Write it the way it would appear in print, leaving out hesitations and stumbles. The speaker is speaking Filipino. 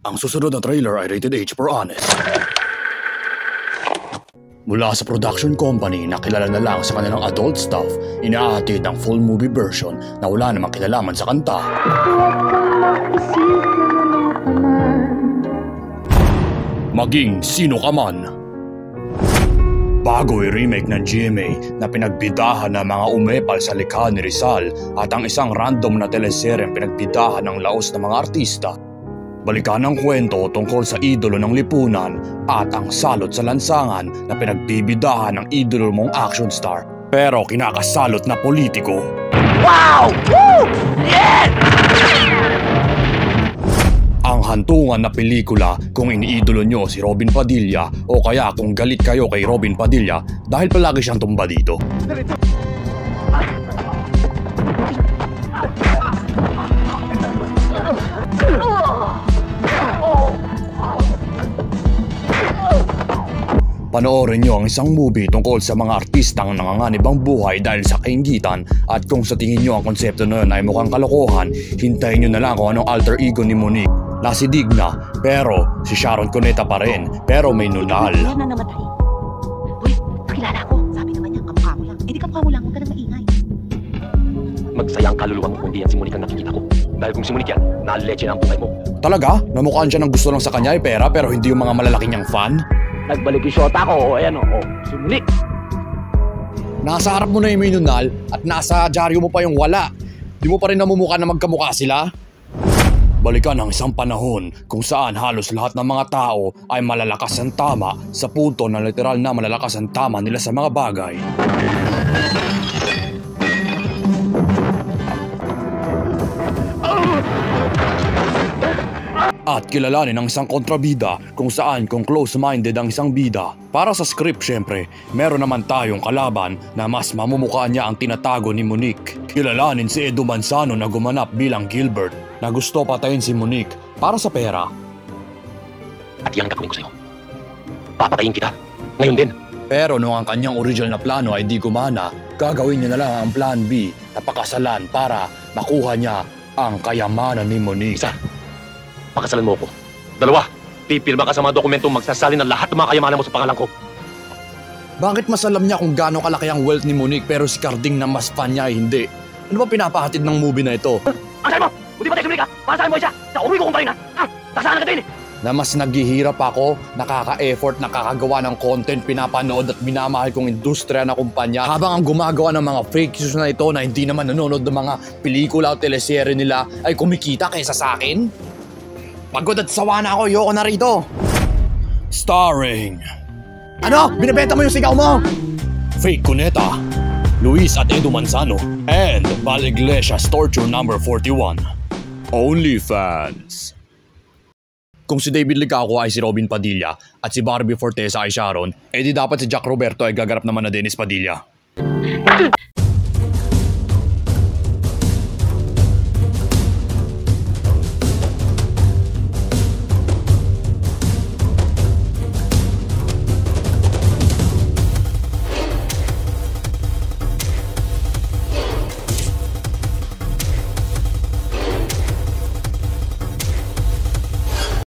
Ang susunod na trailer ay rated H for honest. Mula sa production company na kilala na lang sa kanilang adult stuff, inaatid ang full movie version na wala namang kinalaman sa kanta. Maging sino ka man. Bago i-remake ng GMA na pinagbidahan ng mga umepal sa likha ni Rizal at ang isang random na teleseryeng pinagbidahan ng laos ng mga artista. Balikan ang kwento tungkol sa idolo ng lipunan at ang salot sa lansangan na pinagbibidahan ng idolo mong action star pero kinakasalot na politiko. Wow! Woo! Yeah! Ang hantungan na pelikula kung iniidolo nyo si Robin Padilla o kaya kung galit kayo kay Robin Padilla dahil palagi siyang tumba dito. Panoorin nyo ang isang movie tungkol sa mga artistang nanganganib ang buhay dahil sa kaingitan at kung sa tingin nyo ang konsepto na yun ay mukhang kalokohan, hintayin nyo na lang kung anong alter ego ni Monique na si Digna pero si Sharon Cuneta pa rin pero may nunal. Yan na namatay. Uy, nakilala ko. Sabi naman niya, kamukha mo lang. Eh di kamukha mo lang, huwag ka nang maingay. Magsaya ang kaluluwa mo kung di yan si Monique ang nakikita ko. Dahil kung si Monique yan, naleche na ang buhay mo. Talaga? Namukhaan siya ng gusto lang sa kanya ay pera pero hindi yung mga malalaki niyang fan? Nagbalik yung shota ko, ayan o, si Monique. Nasa harap mo na yung may nunal at nasa dyaryo mo pa yung wala. Di mo pa rin namumukha na magkamukha sila? Balikan ang isang panahon kung saan halos lahat ng mga tao ay malalakas ang tama sa punto na literal na malalakas ang tama nila sa mga bagay. At kilalanin ang isang kontrabida kung saan kung close-minded ang isang bida. Para sa script syempre, meron naman tayong kalaban na mas mamumukha niya ang tinatago ni Monique. Kilalanin si Edu Manzano na gumanap bilang Gilbert na gusto patayin si Monique para sa pera. At yan ang gagawin ko sa'yo. Papatayin kita. Ngayon din. Pero nung ang kanyang original na plano ay di gumana, gagawin niya na lang ang plan B na pakasalan para makuha niya ang kayamanan ni Monique. Isa, pakasalan mo ako. Dalawa, pipirma ka sa mga dokumentong magsasalin ng lahat ng mga kayamanan mo sa pangalan ko. Bakit mas alam niya kung gaano kalaki ang wealth ni Monique pero si Carding na mas fan niya ay hindi? Ano ba pinapahatid ng movie na ito? Ang mo! Buti pa tayo sumili ka! Pasahin mo siya! Sa uwi ko kung pa rin ha! Taksaan ka din eh! Na mas naghihirap ako, nakaka-effort, nakakagawa ng content, pinapanood at minamahal kong industriya na kumpanya habang ang gumagawa ng mga fake news na ito na hindi naman nanonood ng mga pelikula o teleserye nila ay kumikita kaysa sa akin? Pagod at sawa na ako, yoko na rito! Starring... Ano? Binibenta mo yung sigaw mo? Fake Cuneta, Luis at Edu Manzano, and Val Iglesias Torture number 41. OnlyFans. Kung si David Licaco ay si Robin Padilla at si Barbie Forteza ay Sharon, edi dapat si Jack Roberto ay gaganap naman na Dennis Padilla.